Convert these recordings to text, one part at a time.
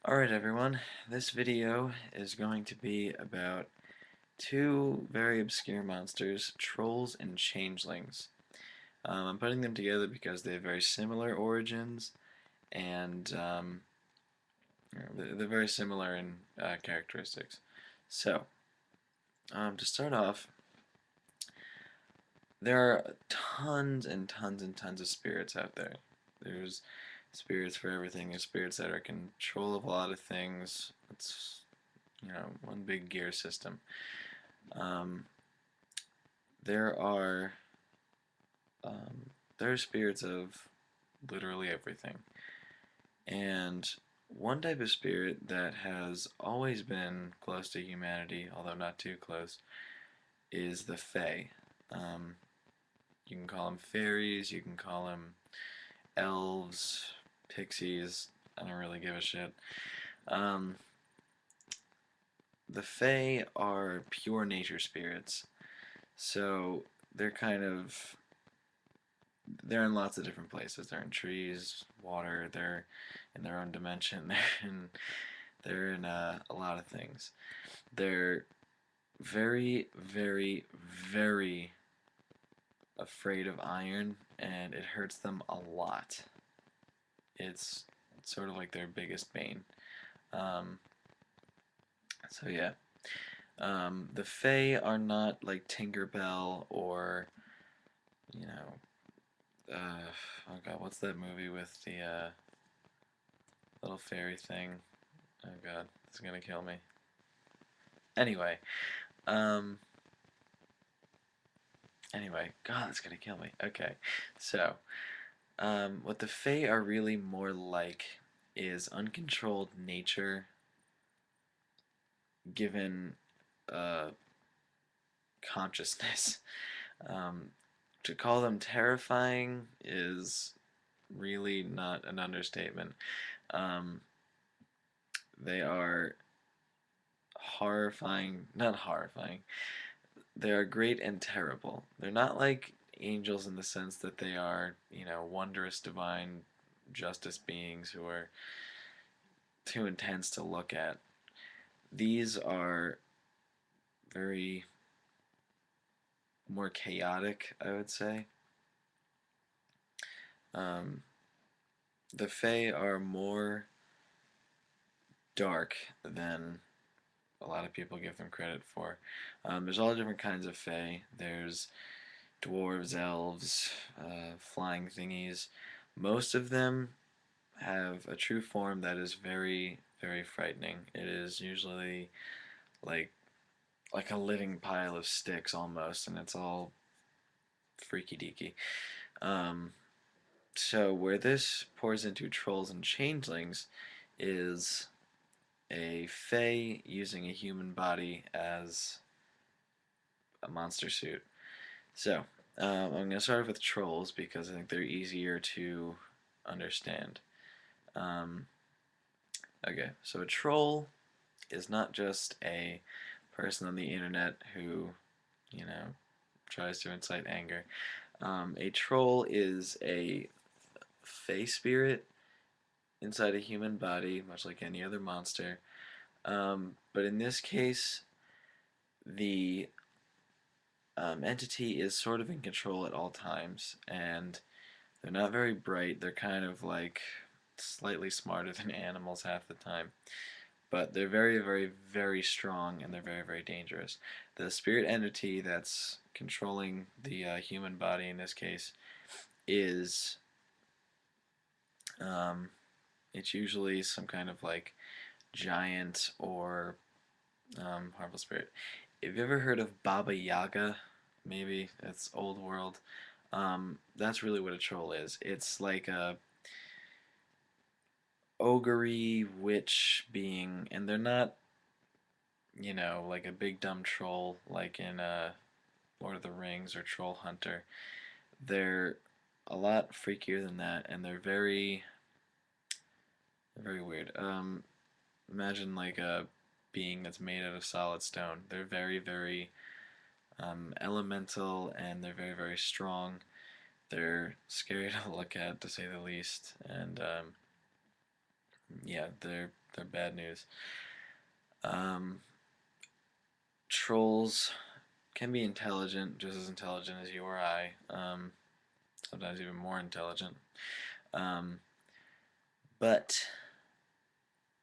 Alright everyone, this video is going to be about two very obscure monsters, trolls and changelings. I'm putting them together because they have very similar origins and they're very similar in characteristics. So, to start off, there are tons and tons and tons of spirits out there. There's spirits for everything. There's spirits that are in control of a lot of things. It's one big gear system. Um, there are um, there are spirits of literally everything, and one type of spirit that has always been close to humanity, although not too close, is the Fae. Um, you can call them fairies, you can call them elves, pixies. I don't really give a shit. Um, the Fae are pure nature spirits, so they're kind of they're in lots of different places. They're in trees, water. They're in their own dimension. They're in a lot of things. They're very, very, very afraid of iron, and it hurts them a lot. It's sort of like their biggest bane. Um, so yeah, the Fae are not like Tinkerbell or you know, oh god, what's that movie with the little fairy thing? Oh god, it's gonna kill me. Anyway, um, God, it's gonna kill me. Okay, so, what the Fae are really more like is uncontrolled nature given uh, consciousness. Um, to call them terrifying is really not an understatement. Um, they are horrifying, not horrifying, they are great and terrible. They're not like angels in the sense that they are, wondrous divine justice beings who are too intense to look at. These are very more chaotic, I would say. Um, the Fae are more dark than a lot of people give them credit for. There's all different kinds of Fae. There's dwarves, elves, flying thingies. Most of them have a true form that is very, very frightening. It is usually like like a living pile of sticks almost, and it's all freaky deaky. Um, so where this pours into trolls and changelings is a fae using a human body as a monster suit. So I'm going to start with trolls because I think they're easier to understand. Um, okay, so a troll is not just a person on the internet who, you know, tries to incite anger. A troll is a fey spirit inside a human body, much like any other monster. But in this case, the entity is sort of in control at all times, and they're not very bright. They're kind of like slightly smarter than animals half the time. But they're very, very, very strong, and they're very, very dangerous. The spirit entity that's controlling the human body in this case is um, it's usually some kind of like giant or harmful spirit. Have you ever heard of Baba Yaga? Maybe it's old world. That's really what a troll is. It's like a ogre witch being, and they're not, like a big dumb troll like in Lord of the Rings or Troll Hunter. They're a lot freakier than that, and they're very, very weird. Imagine like a being that's made out of solid stone. They're very, very elemental, and they're very, very strong. They're scary to look at, to say the least, and Yeah, they're bad news. Um, Trolls can be intelligent, just as intelligent as you or I. Sometimes even more intelligent. Um, but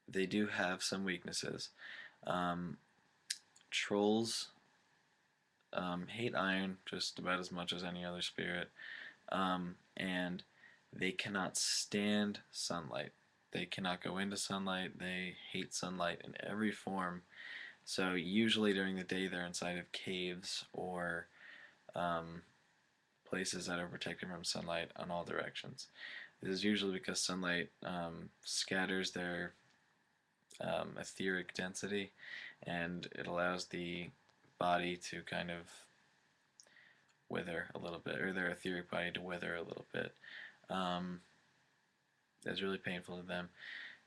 they do have some weaknesses. Um, Trolls hate iron just about as much as any other spirit, and they cannot stand sunlight. They cannot go into sunlight. They hate sunlight in every form. So usually during the day they're inside of caves or um, places that are protected from sunlight on all directions. This is usually because sunlight scatters their etheric density, and it allows the body to kind of wither a little bit, or their etheric body to wither a little bit. Um, that's really painful to them.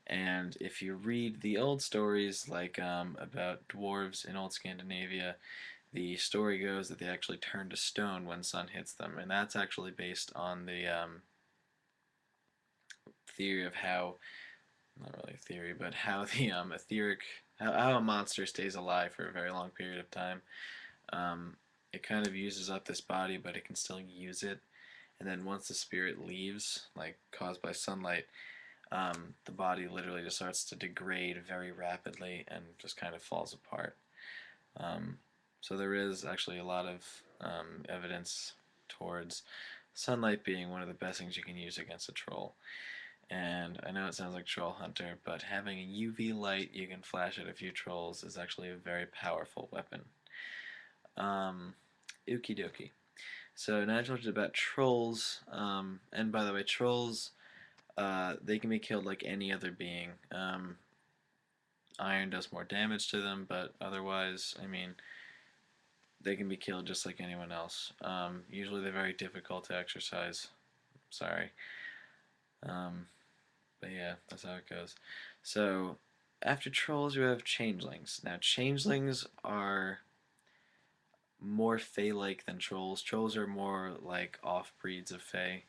And if you read the old stories, like about dwarves in old Scandinavia, the story goes that they actually turn to stone when sun hits them, and that's actually based on the theory of how, not really a theory, but how the etheric, how a monster stays alive for a very long period of time. Um, it kind of uses up this body, but it can still use it. And then once the spirit leaves, like caused by sunlight, the body literally just starts to degrade very rapidly and just kind of falls apart. Um, so there is actually a lot of evidence towards sunlight being one of the best things you can use against a troll. And I know it sounds like Troll Hunter, but having a UV light you can flash at a few trolls is actually a very powerful weapon. Um, Okie dokie. So now I told you about trolls, and by the way, trolls, they can be killed like any other being. Iron does more damage to them, but otherwise, I mean, they can be killed just like anyone else. Usually they're very difficult to exercise. Sorry. Um, but yeah, that's how it goes. So after trolls, you have changelings. Now, changelings are more Fey-like than trolls. Trolls are more like off-breeds of Fey.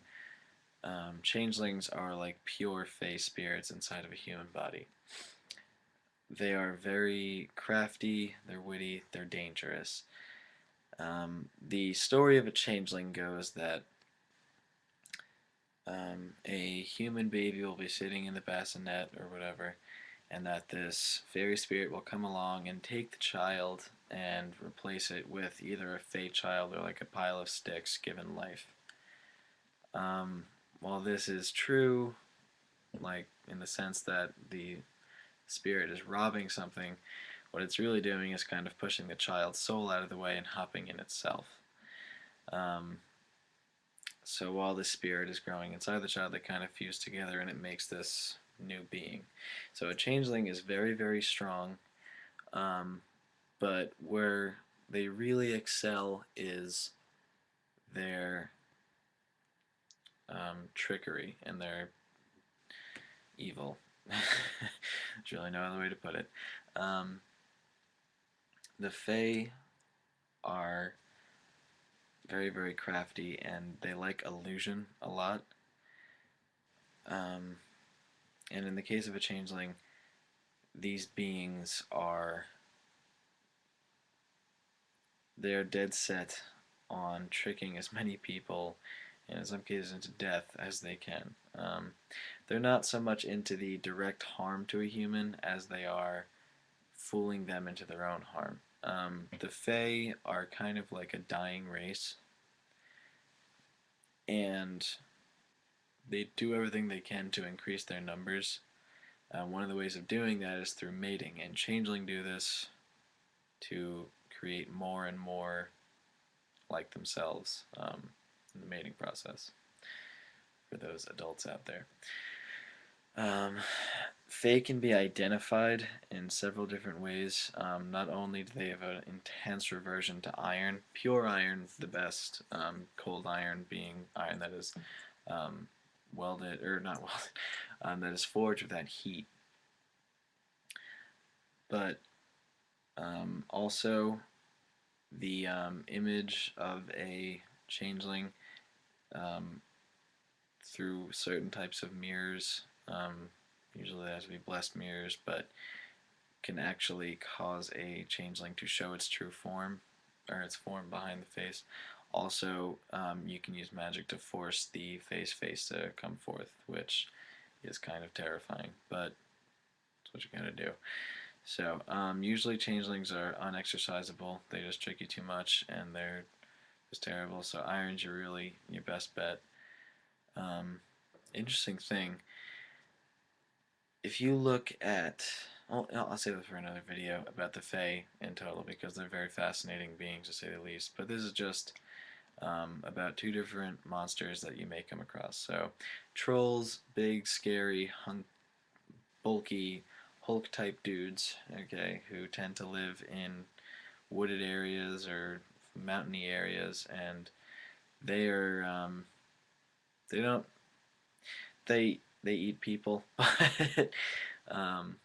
Changelings are like pure Fey spirits inside of a human body. They are very crafty, they're witty, they're dangerous. The story of a changeling goes that a human baby will be sitting in the bassinet or whatever, and that this fairy spirit will come along and take the child and replace it with either a fey child or like a pile of sticks given life. Um, while this is true, like in the sense that the spirit is robbing something, what it's really doing is kind of pushing the child's soul out of the way and hopping in itself. Um, so while the spirit is growing inside the child, they kind of fuse together and it makes this new being. So a changeling is very, very strong, um, but where they really excel is their trickery and their evil. There's really no other way to put it. Um, the Fae are very, very crafty and they like illusion a lot. Um, and in the case of a changeling, these beings are they're dead set on tricking as many people, and in some cases into death, as they can. They're not so much into the direct harm to a human as they are fooling them into their own harm. The Fae are kind of like a dying race, and they do everything they can to increase their numbers. One of the ways of doing that is through mating, and Changeling do this to create more and more like themselves in the mating process for those adults out there. Um, Fae can be identified in several different ways. Not only do they have an intense reversion to iron, pure iron, the best, cold iron being iron that is welded, or not welded, that is forged with that heat. But also, the image of a changeling um, through certain types of mirrors, Usually they have to be blessed mirrors, but can actually cause a changeling to show its true form, or its form behind the face. Also, you can use magic to force the face to come forth, which is kind of terrifying, but that's what you gotta do. So, usually changelings are unexercisable. They just trick you too much, and they're just terrible. So, iron's really your best bet. Um, Interesting thing, if you look at, well, I'll save this for another video about the Fae in total because they're very fascinating beings to say the least. But this is just about two different monsters that you may come across. So, trolls, big, scary, bulky, Hulk type dudes, okay, who tend to live in wooded areas or mountainy areas, and they are they don't they eat people, but um,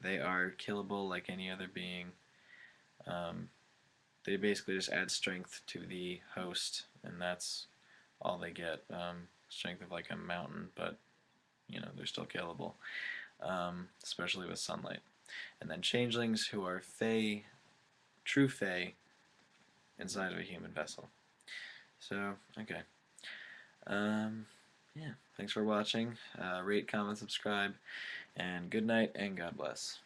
they are killable like any other being. Um, they basically just add strength to the host, and that's all they get. Strength of like a mountain, but they're still killable, especially with sunlight. And then changelings, who are Fey, true Fey, inside of a human vessel. So, okay. Um, yeah, thanks for watching. Rate, comment, subscribe, and good night, and God bless.